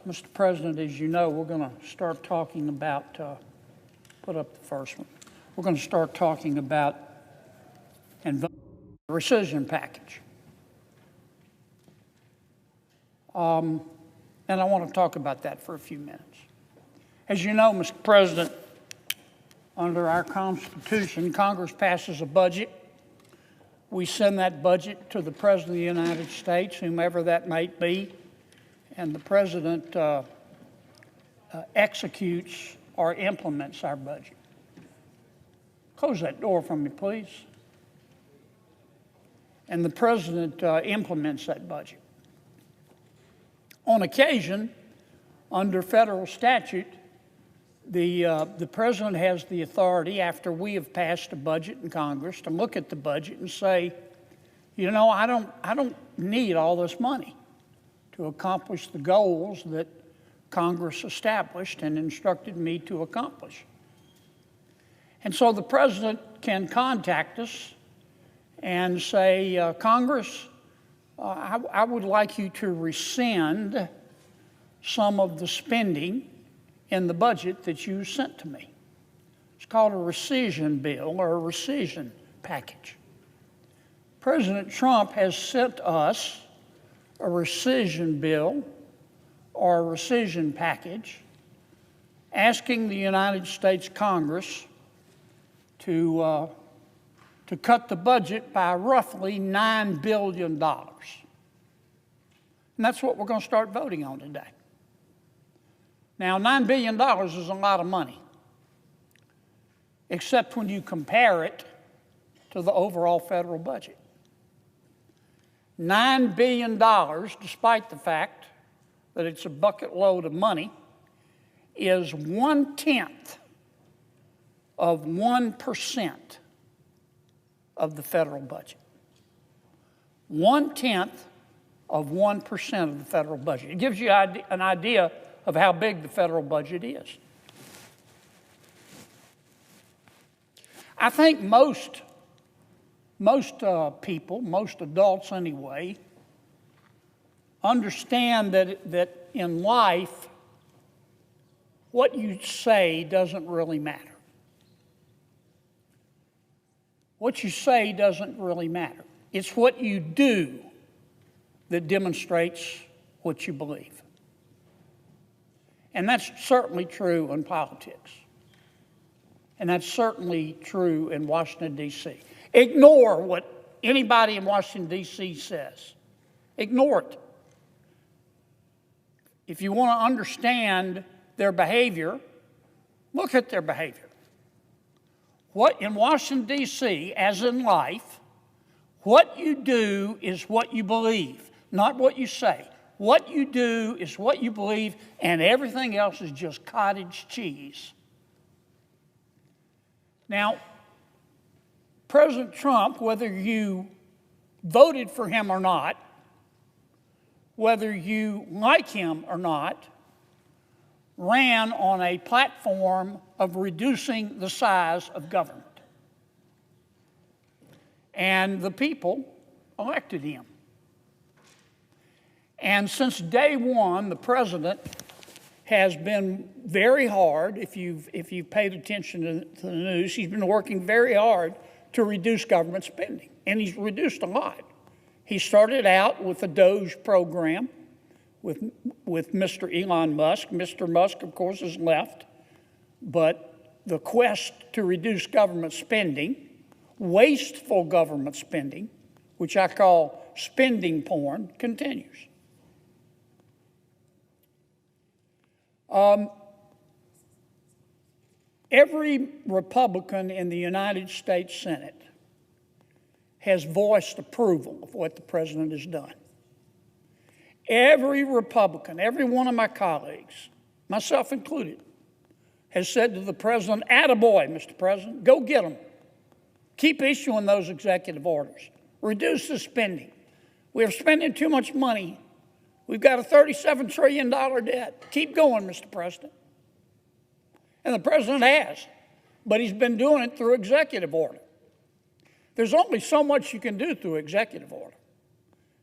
Mr. President, as you know, we're going to start talking about, put up the first one. We're going to start talking about the recision package. And I want to talk about that for a few minutes. As you know, Mr. President, under our Constitution, Congress passes a budget. We send that budget to the President of the United States, whomever that might be, and the President executes or implements our budget. Close that door for me, please. And the President implements that budget. On occasion, under federal statute, the President has the authority, after we have passed a budget in Congress, to look at the budget and say, you know, I don't need all this money to accomplish the goals that Congress established and instructed me to accomplish. And so the President can contact us and say, Congress, I would like you to rescind some of the spending in the budget that you sent to me. It's called a recision bill or a recision package. President Trump has sent us a recision bill or a recision package asking the United States Congress to cut the budget by roughly $9 billion. And that's what we're going to start voting on today. Now, $9 billion is a lot of money, except when you compare it to the overall federal budget. $9 billion, despite the fact that it's a bucket load of money, is 1/10 of 1% of the federal budget. 1/10 of 1% of the federal budget. It gives you an idea of how big the federal budget is. I think most people, most adults anyway, understand that in life, what you say doesn't really matter. What you say doesn't really matter. It's what you do that demonstrates what you believe. And that's certainly true in politics. And that's certainly true in Washington, D.C. Ignore what anybody in Washington, D.C. says. Ignore it. If you want to understand their behavior, look at their behavior. What in Washington, D.C., as in life, what you do is what you believe, not what you say. What you do is what you believe, and everything else is just cottage cheese. Now, President Trump, whether you voted for him or not, whether you like him or not, ran on a platform of reducing the size of government. And the people elected him. And since day one, the President has been very hard, if you've paid attention to the news, he's been working very hard to reduce government spending. And he's reduced a lot. He started out with the DOGE program with Mr. Elon Musk. Mr. Musk, of course, has left. But the quest to reduce government spending, wasteful government spending, which I call spending porn, continues. Every Republican in the United States Senate has voiced approval of what the President has done. Every Republican, every one of my colleagues, myself included, has said to the President, attaboy, Mr. President, go get them. Keep issuing those executive orders. Reduce the spending. We're spending too much money. We've got a $37 trillion debt. Keep going, Mr. President. And the President has, but he's been doing it through executive order. There's only so much you can do through executive order.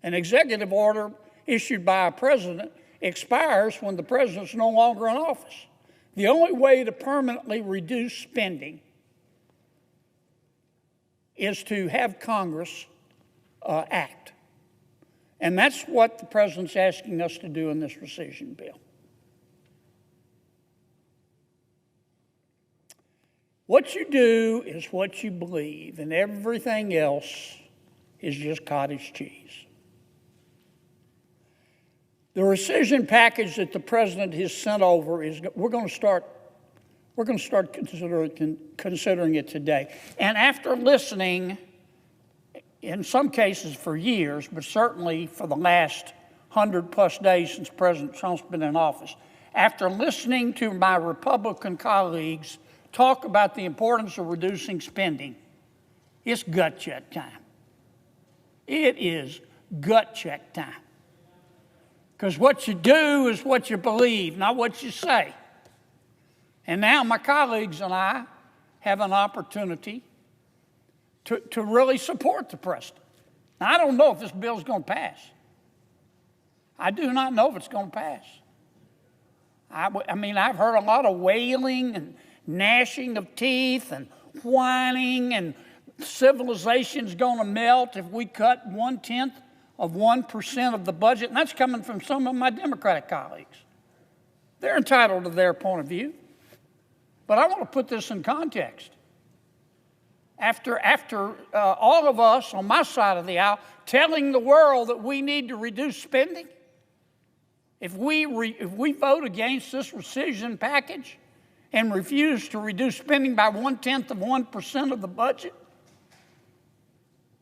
An executive order issued by a president expires when the president's no longer in office. The only way to permanently reduce spending is to have Congress act. And that's what the president's asking us to do in this rescission bill. What you do is what you believe, and everything else is just cottage cheese. The rescission package that the president has sent over is we're going to start considering it today. And after listening, in some cases for years, but certainly for the last 100+ days since President Trump's been in office, after listening to my Republican colleagues talk about the importance of reducing spending, it's gut check time. It is gut check time. Because what you do is what you believe, not what you say. And now my colleagues and I have an opportunity to really support the president. Now, I don't know if this bill is going to pass. I do not know if it's going to pass. I mean, I've heard a lot of wailing and gnashing of teeth and whining, and civilization's going to melt if we cut 0.1% of the budget, and that's coming from some of my Democratic colleagues. They're entitled to their point of view. But I want to put this in context. After all of us on my side of the aisle telling the world that we need to reduce spending, if we vote against this rescission package and refuse to reduce spending by 0.1% of the budget,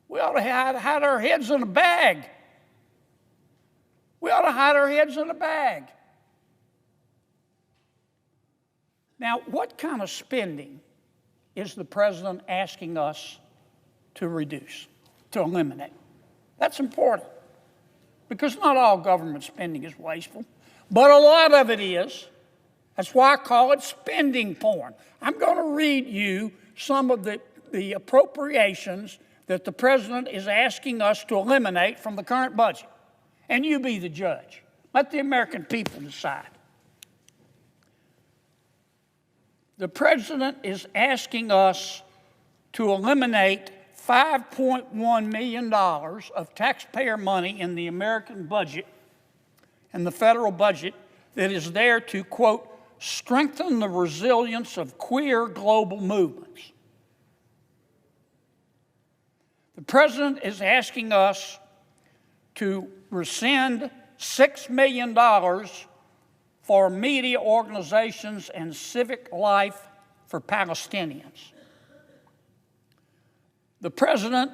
we ought to hide our heads in a bag. We ought to hide our heads in a bag. Now, what kind of spending is the president asking us to reduce, to eliminate? That's important, because not all government spending is wasteful, but a lot of it is. That's why I call it spending porn. I'm going to read you some of the appropriations that the president is asking us to eliminate from the current budget. And you be the judge. Let the American people decide. The president is asking us to eliminate $5.1 million of taxpayer money in the American budget and the federal budget that is there to, quote, strengthen the resilience of queer global movements. The president is asking us to rescind $6 million for media organizations and civic life for Palestinians. The president,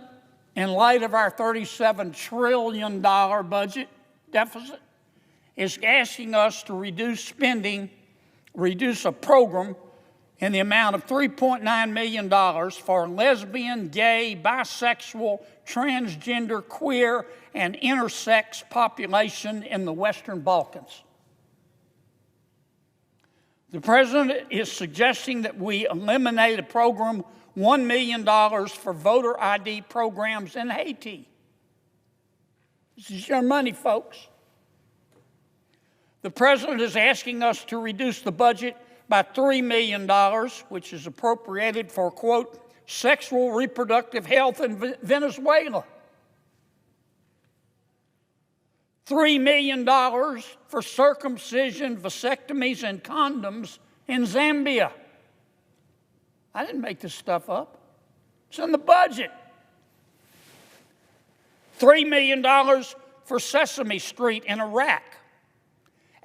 in light of our $37 trillion budget deficit, is asking us to reduce a program in the amount of $3.9 million for lesbian, gay, bisexual, transgender, queer, and intersex population in the Western Balkans. The president is suggesting that we eliminate a program, $1 million for voter ID programs in Haiti. This is your money, folks. The president is asking us to reduce the budget by $3 million, which is appropriated for, quote, sexual reproductive health in Venezuela. $3 million for circumcision, vasectomies, and condoms in Zambia. I didn't make this stuff up. It's in the budget. $3 million for Sesame Street in Iraq.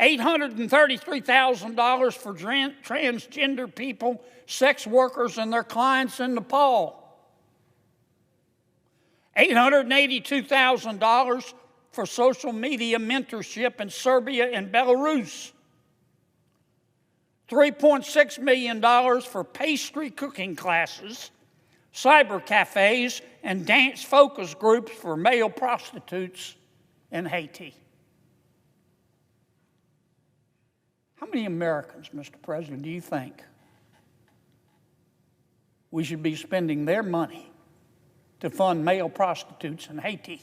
$833,000 for transgender people, sex workers, and their clients in Nepal. $882,000 for social media mentorship in Serbia and Belarus. $3.6 million for pastry cooking classes, cyber cafes, and dance focus groups for male prostitutes in Haiti. How many Americans, Mr. President, do you think we should be spending their money to fund male prostitutes in Haiti?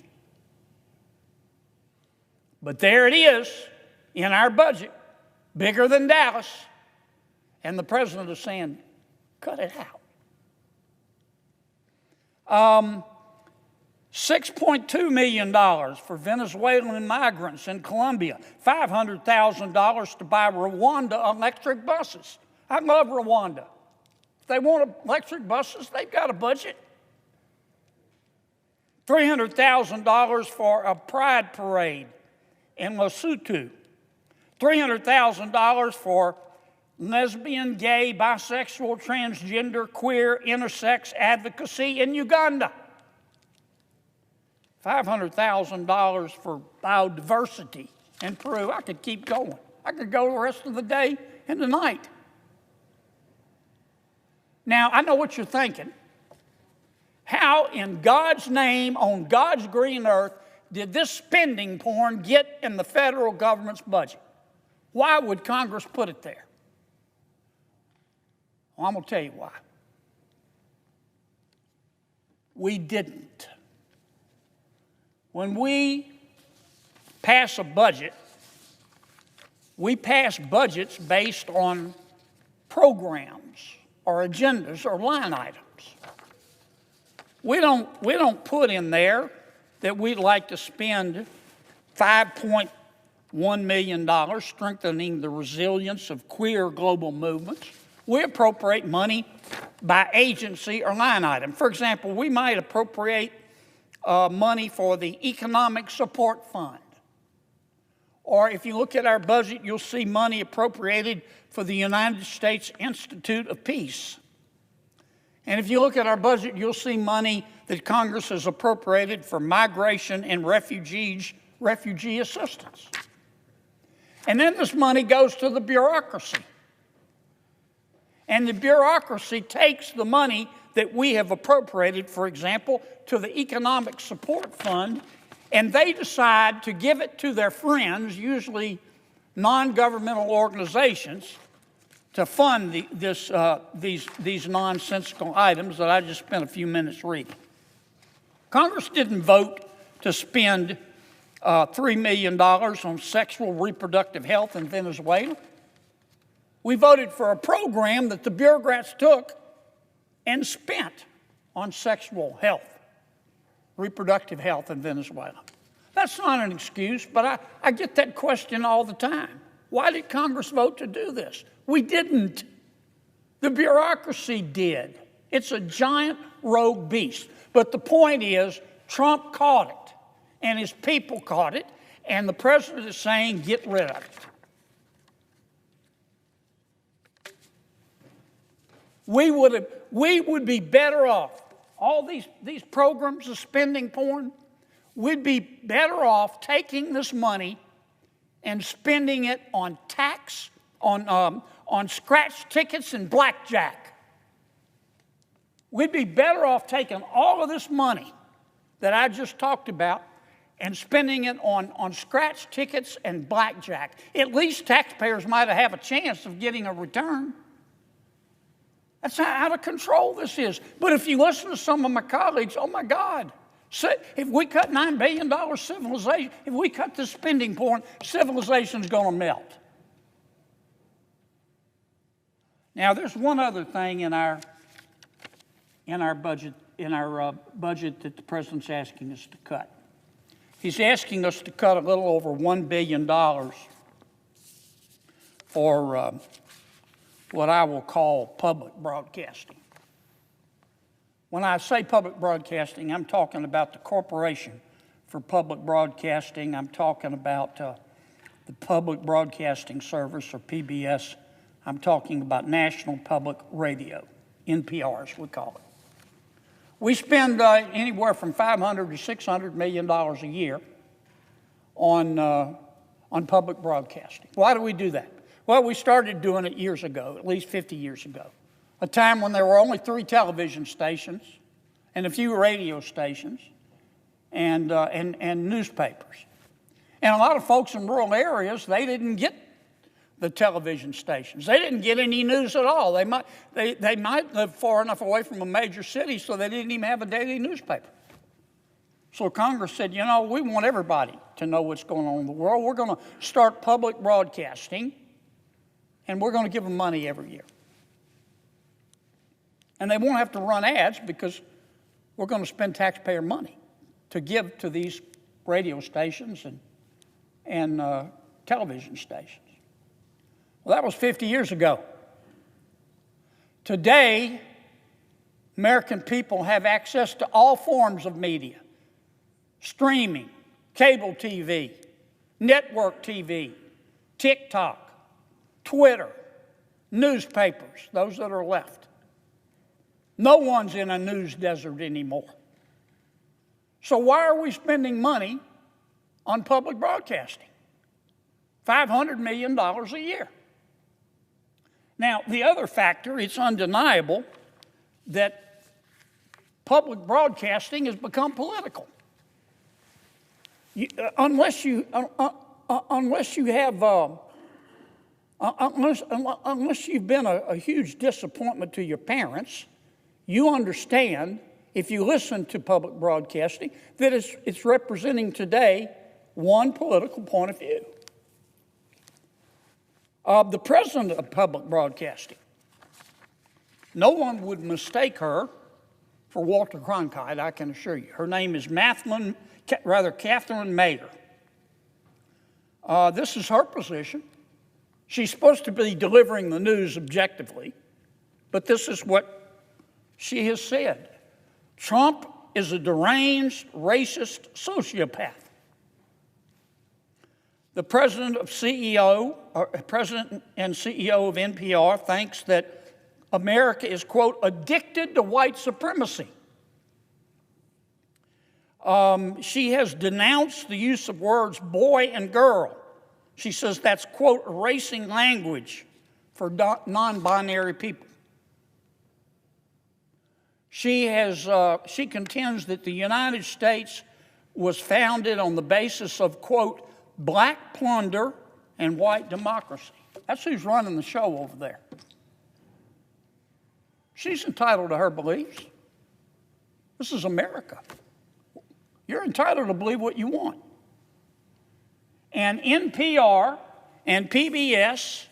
But there it is in our budget, bigger than Dallas, and the president is saying, cut it out. $6.2 million for Venezuelan migrants in Colombia, $500,000 to buy Rwanda electric buses. I love Rwanda. If they want electric buses, they've got a budget. $300,000 for a pride parade in Lesotho. $300,000 for lesbian, gay, bisexual, transgender, queer, intersex advocacy in Uganda. $500,000 for biodiversity in Peru. I could keep going. I could go the rest of the day and the night. Now, I know what you're thinking. How in God's name, on God's green earth, did this spending porn get in the federal government's budget? Why would Congress put it there? Well, I'm going to tell you why. We didn't. When we pass a budget, we pass budgets based on programs or agendas or line items. We don't put in there that we'd like to spend $5.1 million strengthening the resilience of queer global movements. We appropriate money by agency or line item. For example, we might appropriate money for the Economic Support Fund. Or if you look at our budget, you'll see money appropriated for the United States Institute of Peace. And if you look at our budget, you'll see money that Congress has appropriated for migration and refugee assistance. And then this money goes to the bureaucracy. And the bureaucracy takes the money that we have appropriated, for example, to the Economic Support Fund, and they decide to give it to their friends, usually non-governmental organizations, to fund these nonsensical items that I just spent a few minutes reading. Congress didn't vote to spend $3 million on sexual reproductive health in Venezuela. We voted for a program that the bureaucrats took and spent on sexual health, reproductive health in Venezuela. That's not an excuse, but I get that question all the time. Why did Congress vote to do this? We didn't. The bureaucracy did. It's a giant rogue beast. But the point is, Trump caught it, and his people caught it, and the president is saying, get rid of it. We would be better off. All these programs of spending porn, we'd be better off taking this money and spending it on tax, on scratch tickets and blackjack. We'd be better off taking all of this money that I just talked about and spending it on scratch tickets and blackjack. At least taxpayers might have a chance of getting a return. That's how out of control this is. But if you listen to some of my colleagues, oh my God, if we cut $9 billion civilization, if we cut this spending porn, civilization's going to melt. Now, there's one other thing in our budget that the president's asking us to cut. He's asking us to cut a little over $1 billion for what I will call public broadcasting. When I say public broadcasting, I'm talking about the Corporation for Public Broadcasting. I'm talking about the Public Broadcasting Service, or PBS. I'm talking about National Public Radio, NPR as we call it. We spend anywhere from $500 to $600 million a year on public broadcasting. Why do we do that? Well, we started doing it years ago, at least 50 years ago, a time when there were only 3 television stations and a few radio stations and newspapers. And a lot of folks in rural areas, they didn't get the television stations. They didn't get any news at all. They might live far enough away from a major city so they didn't even have a daily newspaper. So Congress said, you know, we want everybody to know what's going on in the world. We're going to start public broadcasting, and we're going to give them money every year. And they won't have to run ads because we're going to spend taxpayer money to give to these radio stations and television stations. Well, that was 50 years ago. Today, American people have access to all forms of media: streaming, cable TV, network TV, TikTok, Twitter, newspapers, those that are left. No one's in a news desert anymore. So why are we spending money on public broadcasting? $500 million a year. Now, the other factor, it's undeniable that public broadcasting has become political. Unless you've been a huge disappointment to your parents, you understand, if you listen to public broadcasting, that it's representing today one political point of view. The president of public broadcasting, no one would mistake her for Walter Cronkite, I can assure you. Her name is Catherine Mayer. This is her position. She's supposed to be delivering the news objectively, but this is what she has said. Trump is a deranged, racist sociopath. The president and CEO of NPR thinks that America is, quote, addicted to white supremacy. She has denounced the use of words boy and girl. She says that's, quote, erasing language for non-binary people. She contends that the United States was founded on the basis of, quote, black plunder and white democracy. That's who's running the show over there. She's entitled to her beliefs. This is America. You're entitled to believe what you want. And NPR and PBS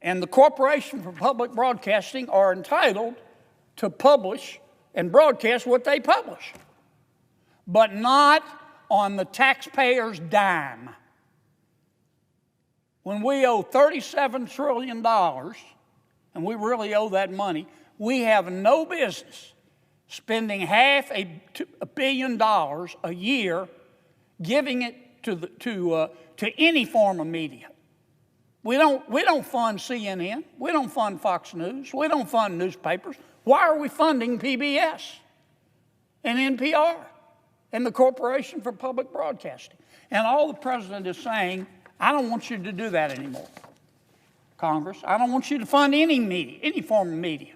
and the Corporation for Public Broadcasting are entitled to publish and broadcast what they publish, but not on the taxpayer's dime. When we owe $37 trillion, and we really owe that money, we have no business spending $500 million a year giving it to any form of media. We don't fund CNN. We don't fund Fox News. We don't fund newspapers. Why are we funding PBS and NPR and the Corporation for Public Broadcasting? And all the president is saying, I don't want you to do that anymore, Congress. I don't want you to fund any media, any form of media.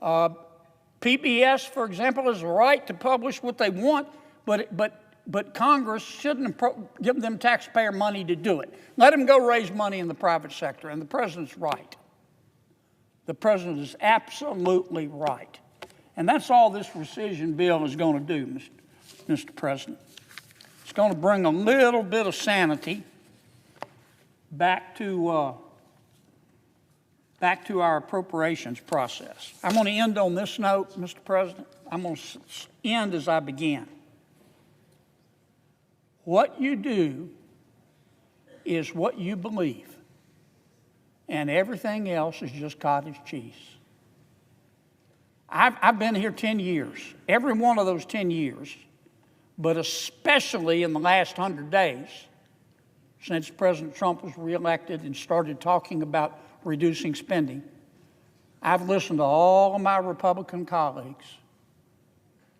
PBS, for example, has a right to publish what they want, but Congress shouldn't give them taxpayer money to do it. Let them go raise money in the private sector, and the president's right. The president is absolutely right. And that's all this recision bill is going to do, Mr. President. It's going to bring a little bit of sanity back to our appropriations process. I'm going to end on this note, Mr. President. I'm going to end as I began. What you do is what you believe, and everything else is just cottage cheese. I've been here 10 years, every one of those 10 years, but especially in the last 100 days, since President Trump was reelected and started talking about reducing spending, I've listened to all of my Republican colleagues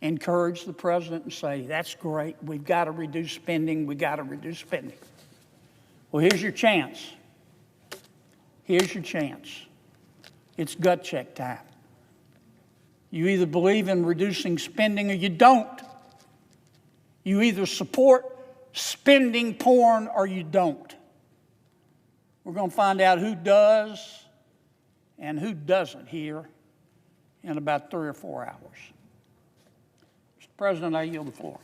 encourage the president and say, that's great, we've got to reduce spending, we've got to reduce spending. Well, here's your chance. Here's your chance. It's gut check time. You either believe in reducing spending or you don't. You either support spending porn or you don't. We're going to find out who does and who doesn't here in about 3 or 4 hours. Mr. President, I yield the floor.